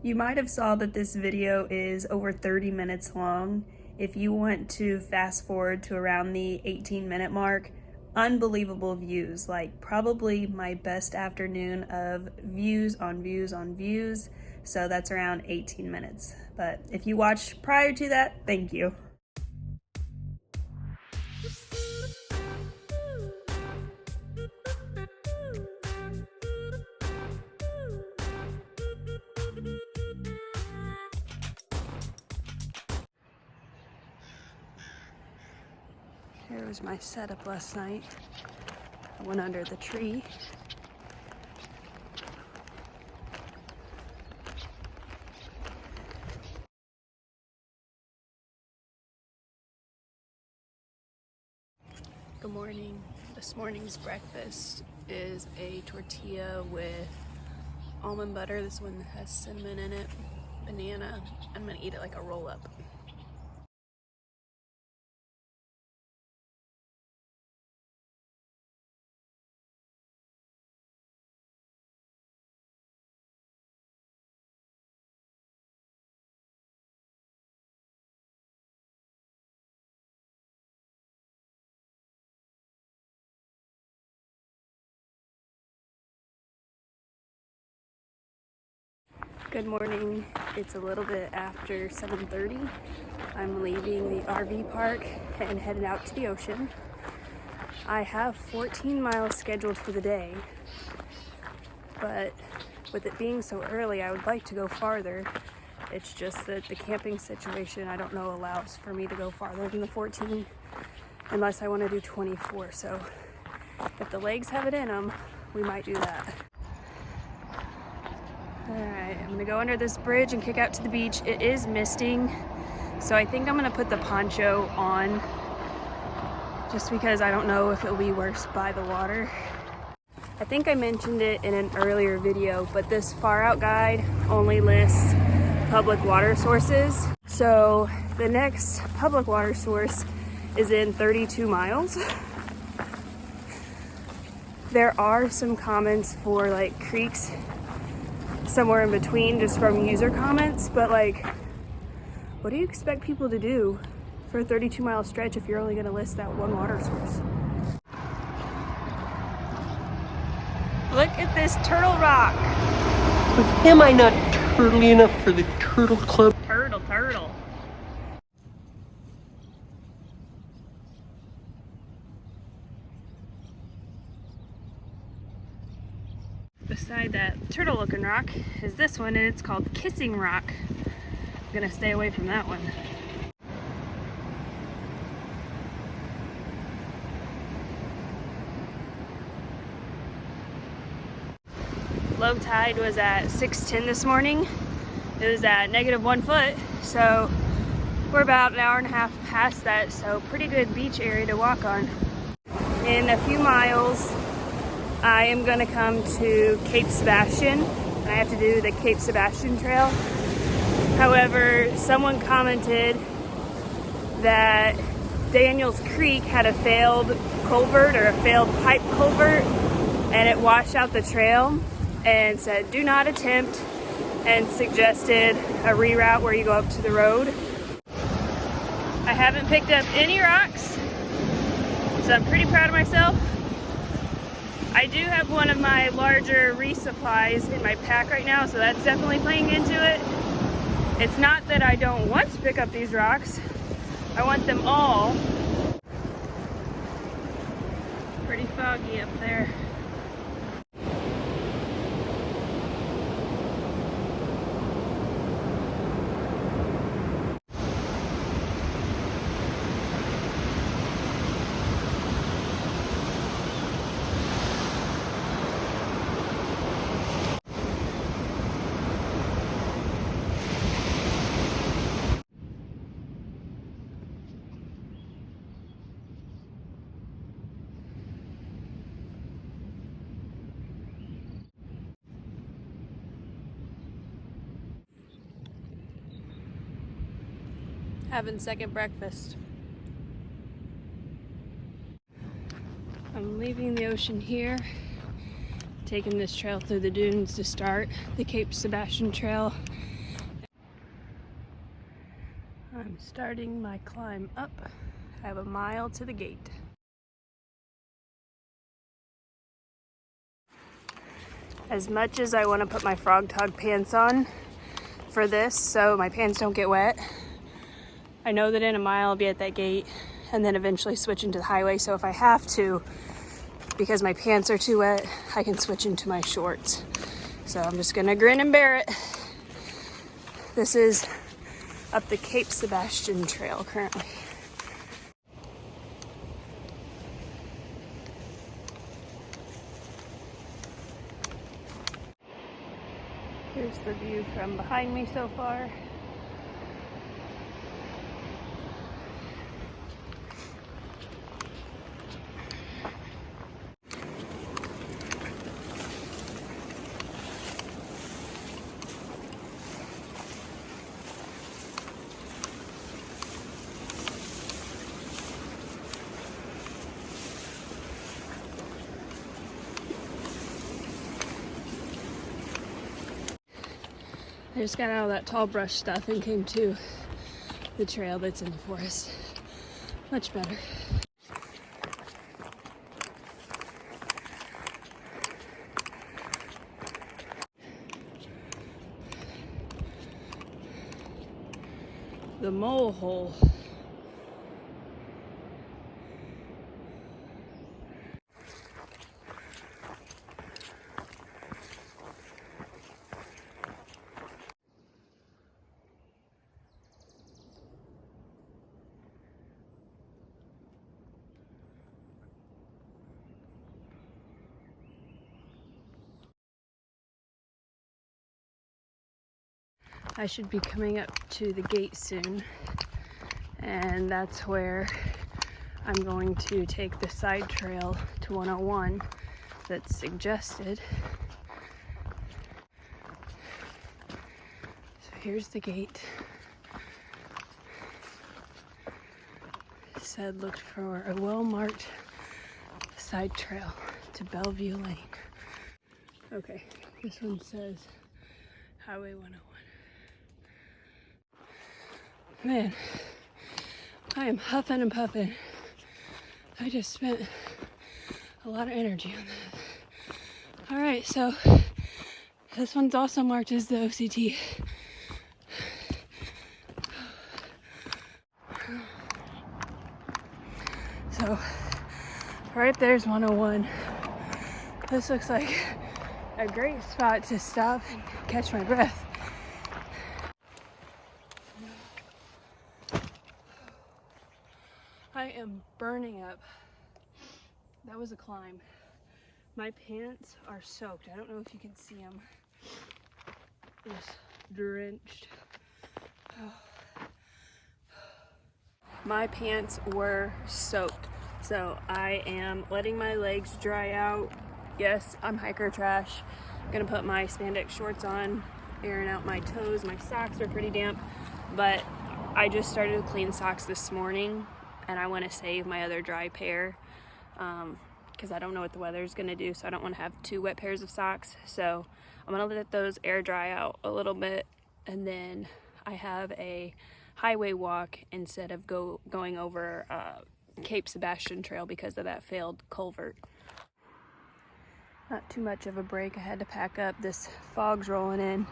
You might have saw that this video is over 30 minutes long. If you want to fast forward to around the 18-minute mark, unbelievable views, like probably my best afternoon of views on views on views. So that's around 18 minutes. But if you watched prior to that, thank you. Here was my setup last night. I went under the tree. Good morning. This morning's breakfast is a tortilla with almond butter. This one has cinnamon in it, banana. I'm gonna eat it like a roll-up. Good morning. It's a little bit after 7:30. I'm leaving the RV park and headed out to the ocean. I have 14 miles scheduled for the day, but with it being so early, I would like to go farther. It's just that the camping situation, I don't know, allows for me to go farther than the 14 unless I want to do 24. So if the legs have it in them, we might do that. Alright, I'm gonna go under this bridge and kick out to the beach. It is misting, so I think I'm gonna put the poncho on just because I don't know if it'll be worse by the water. I think I mentioned it in an earlier video, but this far out guide only lists public water sources. So the next public water source is in 32 miles. There are some comments for like creeks somewhere in between just from user comments, but like, what do you expect people to do for a 32-mile stretch if you're only going to list that one water source? Look at this turtle rock. But am I not turtly enough for the turtle club? Turtle. Beside that turtle looking rock is this one, and it's called Kissing Rock. I'm gonna stay away from that one. Low tide was at 6:10 this morning. It was at -1 foot, so we're about an hour and a half past that, so pretty good beach area to walk on. In a few miles, I am going to come to Cape Sebastian, and I have to do the Cape Sebastian Trail. However, someone commented that Daniels Creek had a failed culvert or a failed pipe culvert, and it washed out the trail and said do not attempt, and suggested a reroute where you go up to the road. I haven't picked up any rocks, so I'm pretty proud of myself. I do have one of my larger resupplies in my pack right now, so that's definitely playing into it. It's not that I don't want to pick up these rocks. I want them all. Pretty foggy up there. Having second breakfast. I'm leaving the ocean here, taking this trail through the dunes to start the Cape Sebastian Trail I'm starting my climb up. I have a mile to the gate. As much as I want to put my frog tog pants on for this so my pants don't get wet, I know that in a mile I'll be at that gate and then eventually switch into the highway. So if I have to, because my pants are too wet, I can switch into my shorts. So I'm just gonna grin and bear it. This is up the Cape Sebastian trail currently. Here's the view from behind me so far. I just got out of that tall brush stuff and came to the trail that's in the forest. Much better. The mole hole. I should be coming up to the gate soon, and that's where I'm going to take the side trail to 101 that's suggested. So here's the gate. It said looked for a well-marked side trail to Bellevue Lane. Okay, this one says Highway 101. Man, I am huffing and puffing. I just spent a lot of energy on that. All right, so this one's also marked as the OCT. So right there's 101. This looks like a great spot to stop and catch my breath. I am burning up. That was a climb. My pants are soaked. I don't know if you can see them. Just drenched. My pants were soaked. So I am letting my legs dry out. Yes, I'm hiker trash. I'm gonna put my spandex shorts on, airing out my toes. My socks are pretty damp, but I just started to clean socks this morning and I want to save my other dry pair because I don't know what the weather is going to do, so I don't want to have two wet pairs of socks. So I'm going to let those air dry out a little bit, and then I have a highway walk instead of going over Cape Sebastian trail because of that failed culvert. Not too much of a break. I had to pack up. This fog's rolling in,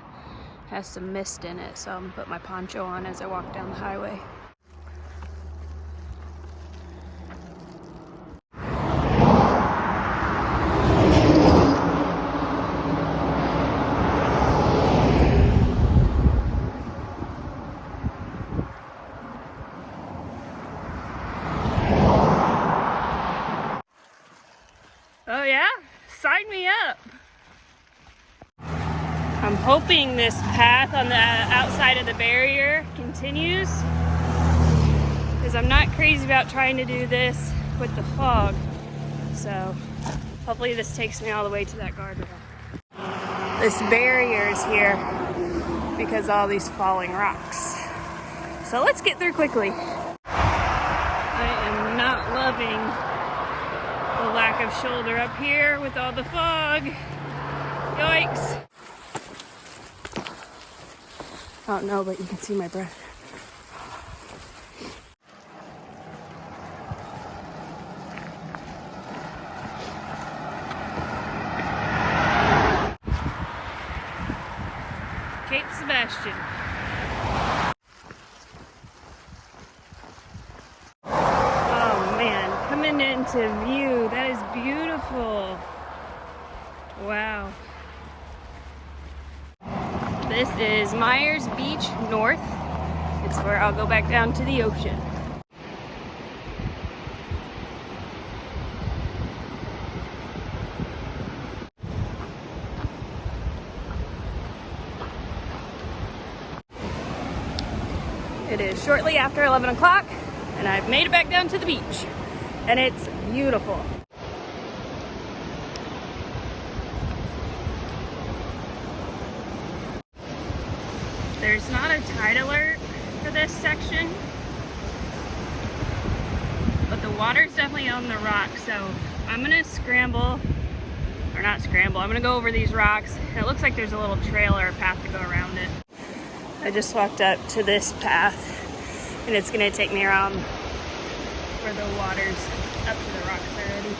has some mist in it, so I'm going to put my poncho on as I walk down the highway. Oh yeah? Sign me up! I'm hoping this path on the outside of the barrier continues, because I'm not crazy about trying to do this with the fog. So hopefully this takes me all the way to that guardrail. This barrier is here because of all these falling rocks. So let's get through quickly. I am not loving the lack of shoulder up here with all the fog. Yikes. I don't know, but you can see my breath. Cape Sebastian. Oh man, coming into view, that is beautiful. Wow. This is Myers Beach North. It's where I'll go back down to the ocean. It is shortly after 11 o'clock and I've made it back down to the beach and it's beautiful. There's not a tide alert for this section, but the water's definitely on the rocks, so I'm gonna scramble, or not scramble, I'm gonna go over these rocks. And it looks like there's a little trail or a path to go around it. I just walked up to this path and it's gonna take me around where the water's up to the rocks already.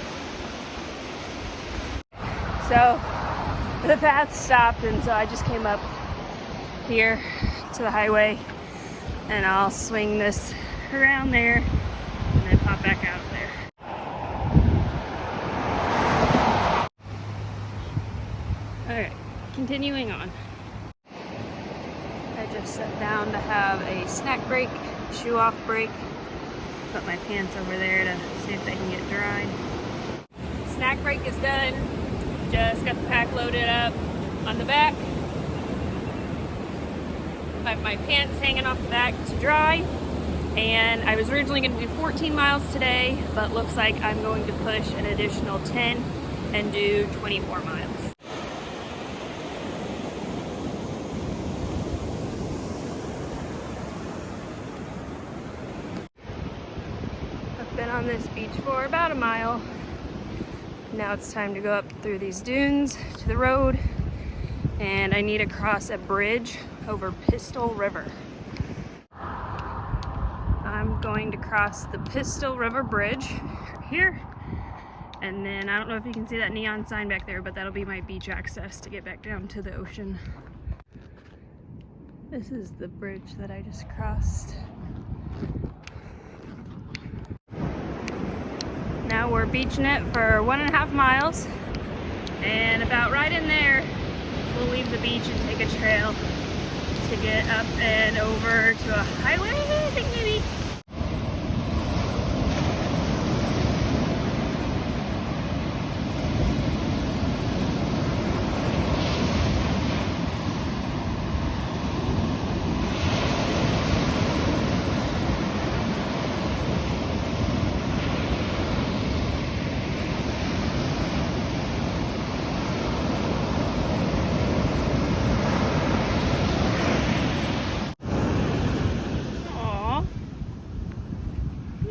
So the path stopped and so I just came up here to the highway and I'll swing this around there and then pop back out there. Alright, continuing on. I just sat down to have a snack break, shoe off break. Put my pants over there to see if they can get dried. Snack break is done. Just got the pack loaded up on the back. I have my pants hanging off the back to dry. And I was originally going to do 14 miles today, but looks like I'm going to push an additional 10 and do 24 miles. Been on this beach for about a mile. Now it's time to go up through these dunes to the road, and I need to cross a bridge over Pistol River. I'm going to cross the Pistol River Bridge here, and then I don't know if you can see that neon sign back there, but that'll be my beach access to get back down to the ocean. This is the bridge that I just crossed. Now we're beaching it for 1.5 miles, and about right in there we'll leave the beach and take a trail to get up and over to a highway, I think maybe.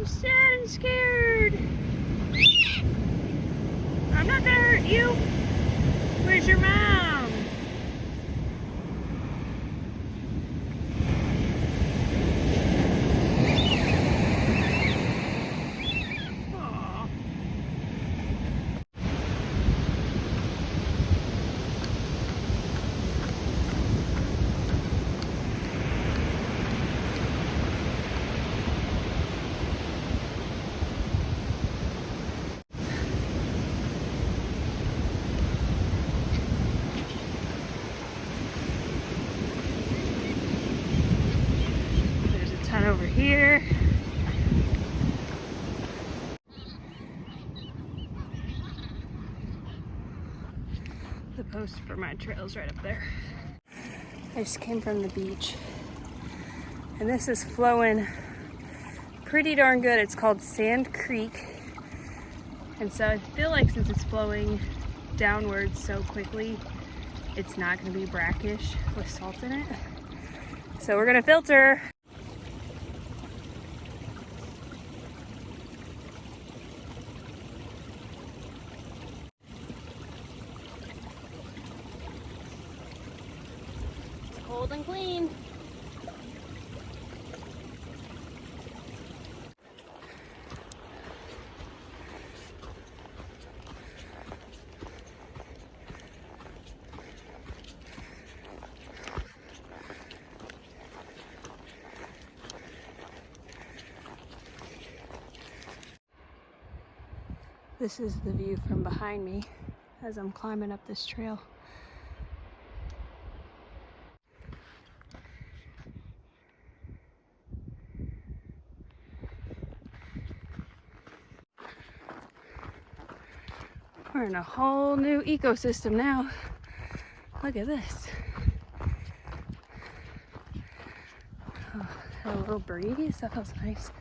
Sad and scared. I'm not gonna hurt you. Where's your mom? Aw. Over here. The post for my trail's right up there. I just came from the beach and this is flowing pretty darn good. It's called Sand Creek, and so I feel like since it's flowing downwards so quickly, it's not going to be brackish with salt in it. So we're going to filter. Cold and clean. This is the view from behind me as I'm climbing up this trail. We're in a whole new ecosystem now. Look at this. Oh, a little breeze, that feels nice.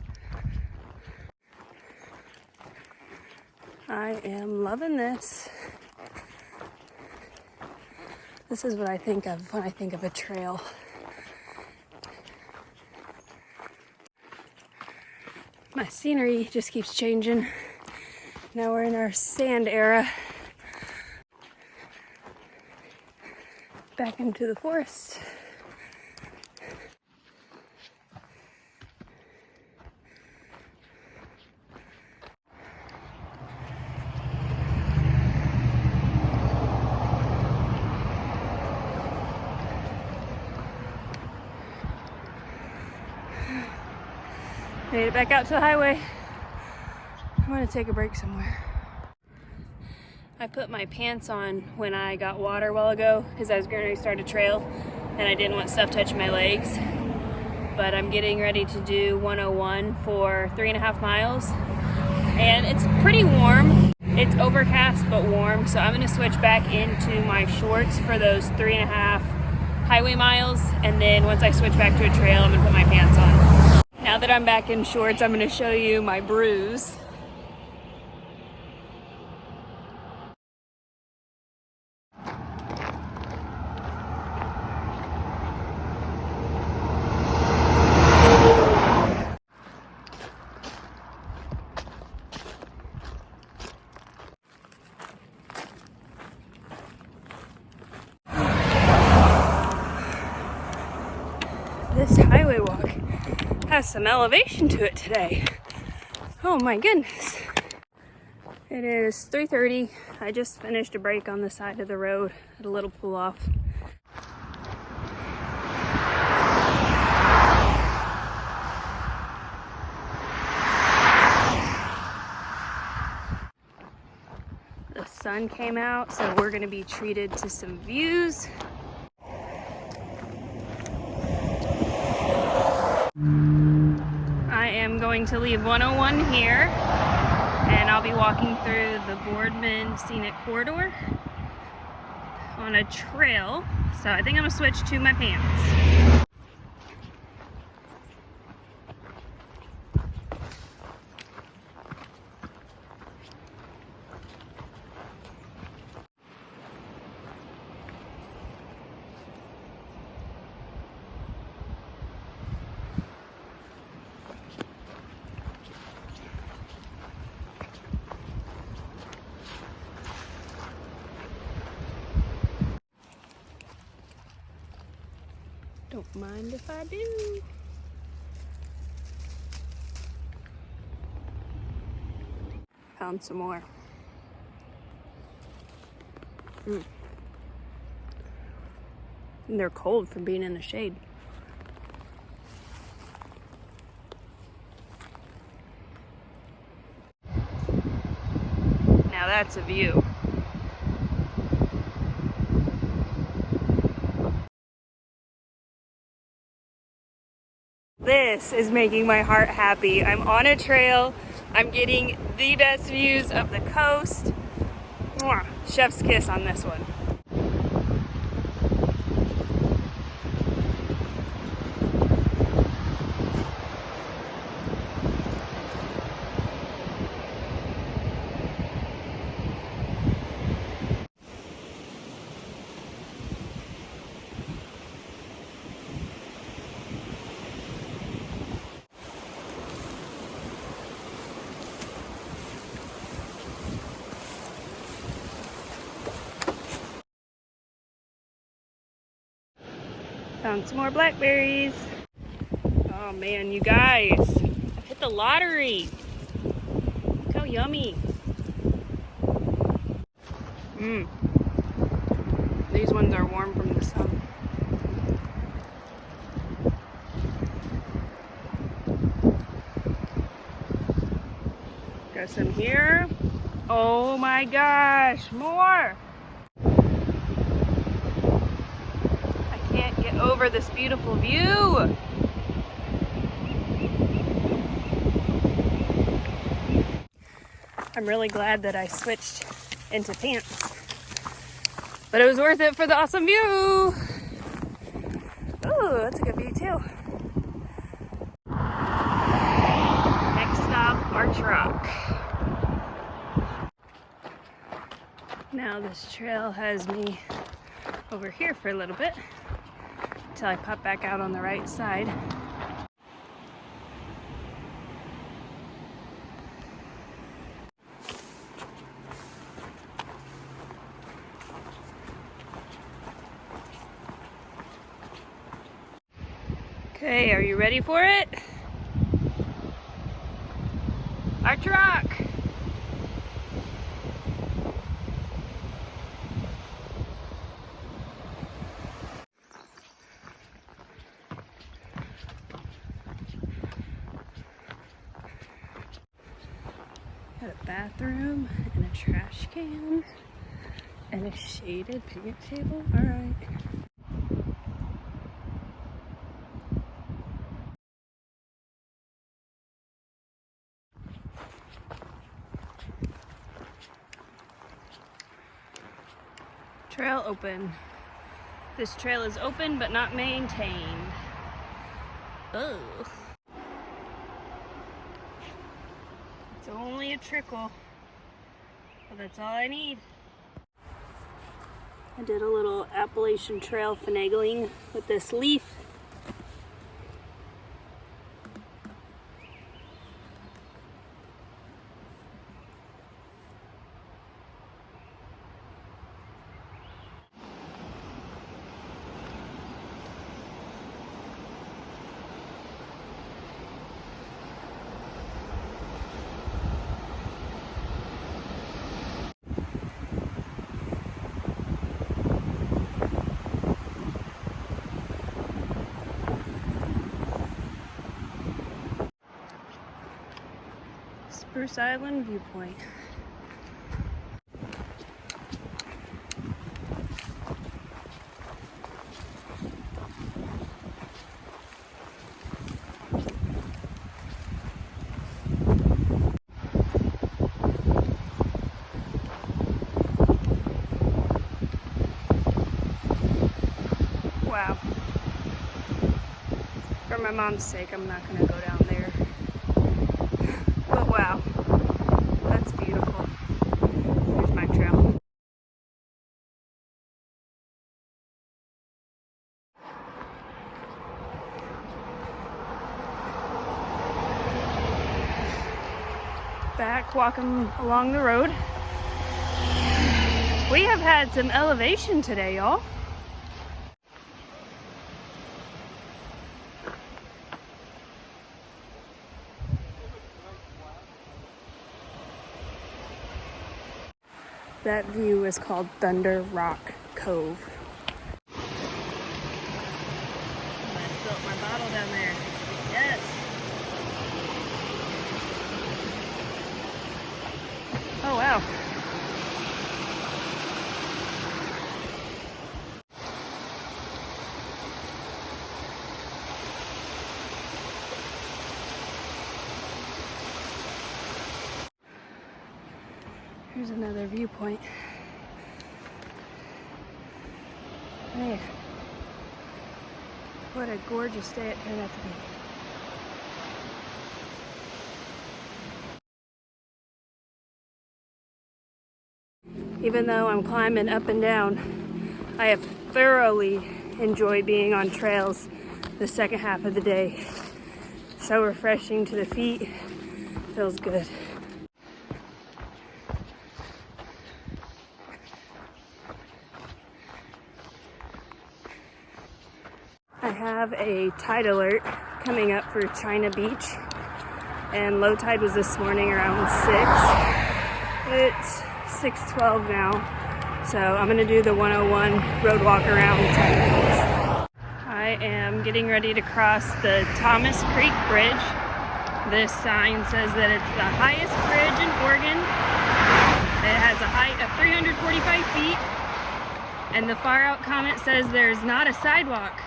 I am loving this. This is what I think of when I think of a trail. My scenery just keeps changing. Now we're in our sand era. Back into the forest. Made it back out to the highway. I'm gonna take a break somewhere. I put my pants on when I got water a while ago because I was going to start a trail and I didn't want stuff touching my legs. But I'm getting ready to do 101 for 3.5 miles. And it's pretty warm. It's overcast but warm. So I'm going to switch back into my shorts for those 3.5 highway miles. And then once I switch back to a trail, I'm going to put my pants on. Now that I'm back in shorts, I'm going to show you my bruise. This highway walk has some elevation to it today. Oh my goodness. It is 3:30. I just finished a break on the side of the road at a little pull off. The sun came out, so we're gonna be treated to some views. I am going to leave 101 here, and I'll be walking through the Boardman scenic corridor on a trail. So I think I'm gonna switch to my pants. Don't mind if I do. Found some more. And they're cold from being in the shade. Now that's a view. This is making my heart happy. I'm on a trail. I'm getting the best views of the coast. Mwah. Chef's kiss on this one. Found some more blackberries. Oh man, you guys, I've hit the lottery. Look how yummy. These ones are warm from the sun. Got some here. Oh my gosh, more! I can't get over this beautiful view. I'm really glad that I switched into pants, but it was worth it for the awesome view. Oh, that's a good view too. Next stop, Arch Rock. Now this trail has me over here for a little bit until I pop back out on the right side. Okay, are you ready for it? Arch Rock! Got a bathroom and a trash can and a shaded picnic table. All right. Trail open. This trail is open but not maintained. Oh. It's only a trickle, but that's all I need. I did a little Appalachian Trail finagling with this leaf. Spruce Island viewpoint. Wow. For my mom's sake, I'm not gonna go down there. But wow, that's beautiful. Here's my trail. Back walking along the road. We have had some elevation today, y'all. That view is called Thunder Rock Cove. I spilled my bottle down there. Yes. Oh wow. Here's another viewpoint. Man, what a gorgeous day it turned out to be. Even though I'm climbing up and down, I have thoroughly enjoyed being on trails the second half of the day. So refreshing to the feet, feels good. I have a tide alert coming up for China Beach, and low tide was this morning around 6. It's 6:12 now, so I'm gonna do the 101 road walk around China Beach. I am getting ready to cross the Thomas Creek Bridge. This sign says that it's the highest bridge in Oregon. It has a height of 345 feet, and the far out comment says there's not a sidewalk.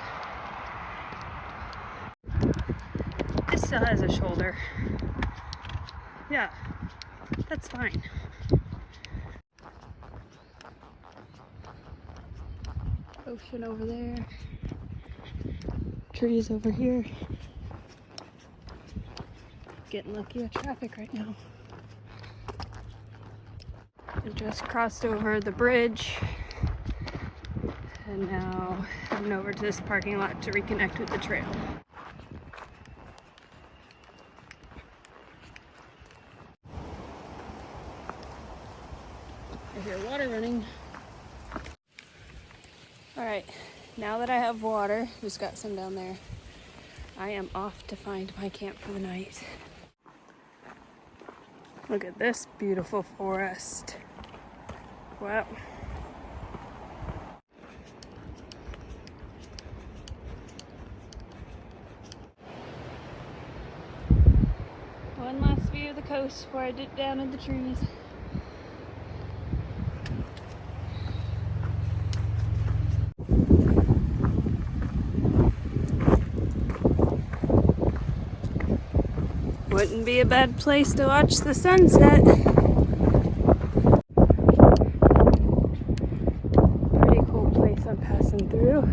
It still has a shoulder. Yeah, that's fine. Ocean over there. Trees over here. Getting lucky with traffic right now. I just crossed over the bridge, and now heading over to this parking lot to reconnect with the trail. I hear water running. Alright, now that I have water, just got some down there, I am off to find my camp for the night. Look at this beautiful forest. Wow. One last view of the coast before I dip down in the trees. Wouldn't be a bad place to watch the sunset. Pretty cool place I'm passing through.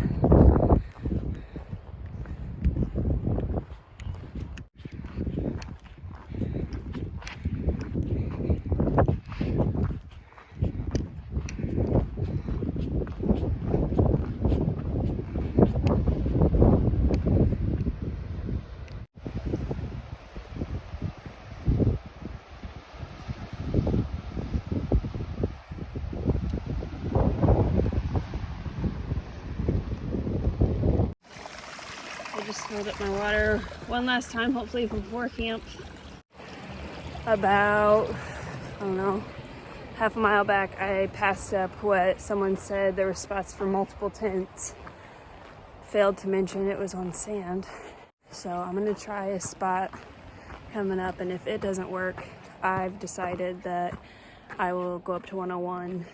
Just filled up my water one last time, hopefully before camp. About, I don't know, half a mile back, I passed up what someone said there were spots for multiple tents. Failed to mention it was on sand. So I'm gonna try a spot coming up, and if it doesn't work, I've decided that I will go up to 101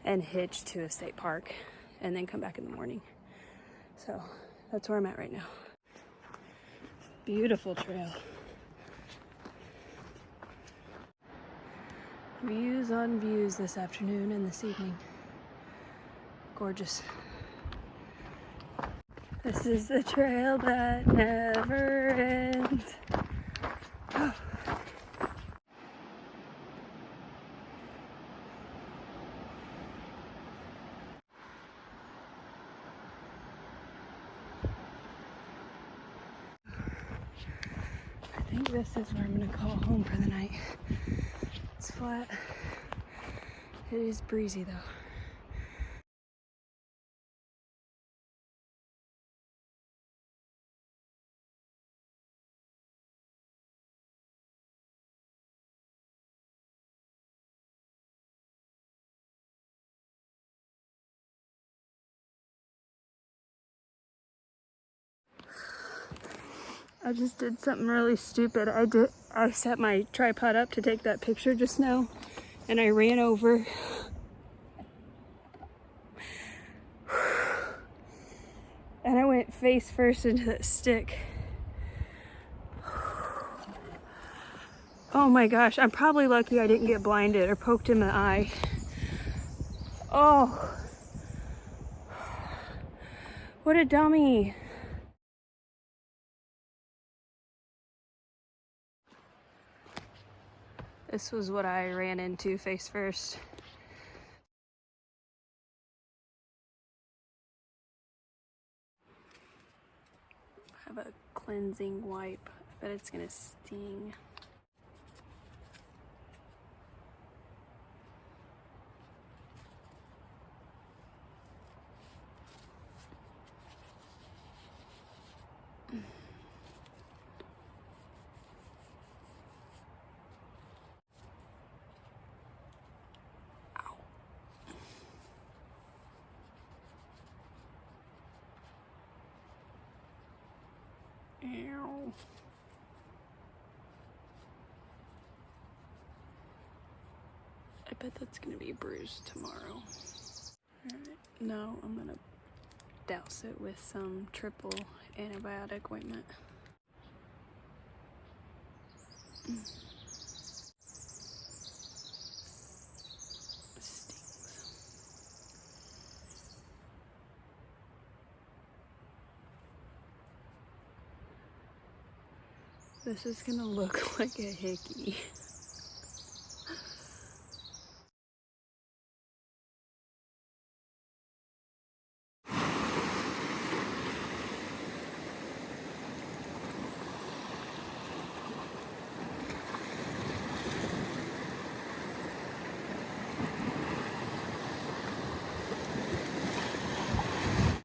and hitch to a state park and then come back in the morning. So that's where I'm at right now. Beautiful trail. Views on views this afternoon and this evening. Gorgeous. This is the trail that never ends. I think this is where I'm gonna call home for the night. It's flat. It is breezy though. I just did something really stupid. I set my tripod up to take that picture just now, and I ran over. And I went face first into that stick. Oh my gosh, I'm probably lucky I didn't get blinded or poked in the eye. Oh, what a dummy. This was what I ran into face first. I have a cleansing wipe. I bet it's gonna sting. Ow. I bet that's gonna be bruised tomorrow. Alright, now I'm gonna douse it with some triple antibiotic ointment. This is gonna look like a hickey.